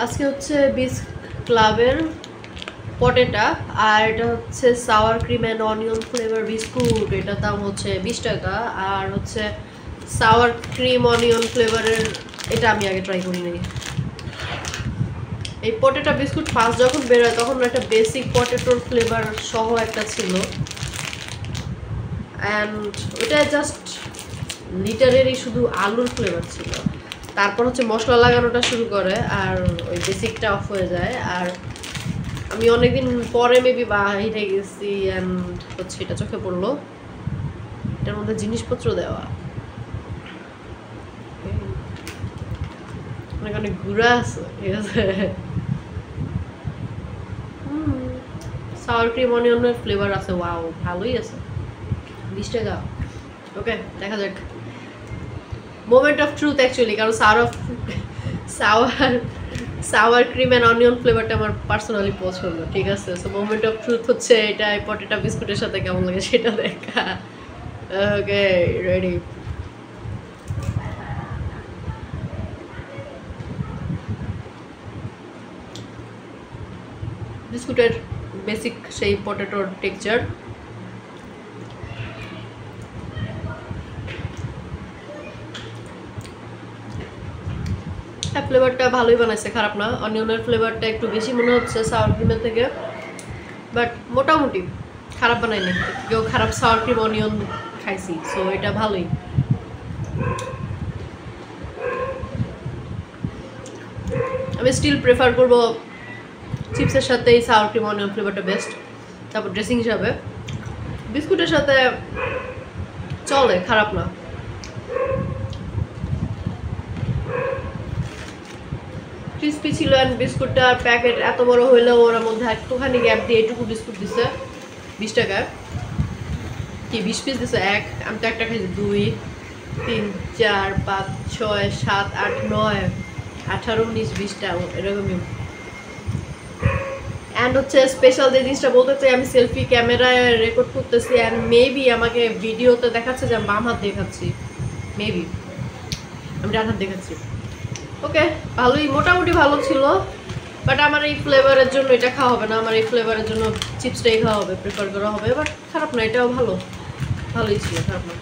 আজকে হচ্ছে বিস ক্লাবের পটেটা, আর এটা হচ্ছে sour cream and onion flavour biscuit. এটার দাম হচ্ছে 20 টাকা। আর হচ্ছে সাওয়ার ক্রিম অনিয়ন ফ্লেভারের এটা আমি আগে ট্রাই করি নাই। এই পটেটো বিস্কুট ফার্স্ট যখন বেরোয় তখন একটা বেসিক পটেটোর ফ্লেভার সহ একটা ছিল, অ্যান্ড ওটা জাস্ট লিটারেরই শুধু আলুর ফ্লেভার ছিল। তারপর হচ্ছে মশলা লাগানোটা শুরু করে আর ওই বেসিকটা অফ হয়ে যায়। আর আমি অনেকদিন পরে মেবি বাইরে গেছি অ্যান্ড হচ্ছে এটা চোখে পড়লো, এটার মধ্যে জিনিসপত্র দেওয়া অনেক অনেক ঘুরা আছে, ঠিক আছে। সাওয়ার ক্রিম অনিয়নের ফ্লেভার আছে, ওয়াও ভালোই আছে। 20 টাকা। ওকে, দেখা যাক। মোমেন্ট অফ ট্রুথ অ্যাকচুয়ালি, কারণ সাওয়ার ক্রিম অ্যান্ড অনিয়ন ফ্লেভারটা আমার পার্সোনালি পছন্দ, ঠিক আছে। সো মোমেন্ট অফ ট্রুথ হচ্ছে এটা পটেটো বিস্কুটের সাথে কেমন লাগে সেটা দেখা। ওকে, রেডি। বিস্কুটের বেসিক সেই পটেটোর টেক্সচার। ফ্লেভারটা ভালোই বানাইছে, খারাপ না। অনিয়নের ফ্লেভারটা একটু বেশি মনে হচ্ছে সাওয়ার ক্রিমের থেকে, বাট মোটামুটি খারাপ বানায়নি। কেউ খারাপ সাওয়ার ক্রিম অনিয়ন খাইছি, সো এটা ভালোই। আমি স্টিল প্রেফার করব চিপসের সাথে এই সাওয়ার ক্রিম অনিয়ন ফ্লেভারটা বেস্ট। তারপর ড্রেসিং হিসাবে বিস্কুটের সাথে চলে, খারাপ না। ক্রিস্পি ছিল অ্যান্ড বিস্কুটটার প্যাকেট এত বড় হইলেও ওর মধ্যে একটুখানি গ্যাপ দিয়ে এটুকু বিস্কুট দিছে 20 টাকায়। কি 20 পিস দিছে? এক, আমি তো একটা খাইছি। 2 3 4 5 6 7 8 9 18 19 20টা এরকমই। অ্যান্ড হচ্ছে স্পেশাল যে জিনিসটা বলতে চাই, আমি সেলফি ক্যামেরায় রেকর্ড করতেছি অ্যান্ড মেবি আমাকে ভিডিওতে দেখাচ্ছে যে বাম হাত দেখাচ্ছি, মেবি আমি ডান হাত দেখাচ্ছি। ওকে, ভালোই, মোটামুটি ভালো ছিল। বাট আমার এই ফ্লেভারের জন্য এটা খাওয়া হবে না, আমার এই ফ্লেভারের জন্য চিপসটাই খাওয়া হবে, প্রেফার করা হবে। বাট খারাপ না, এটাও ভালোই ছিল, খারাপ না।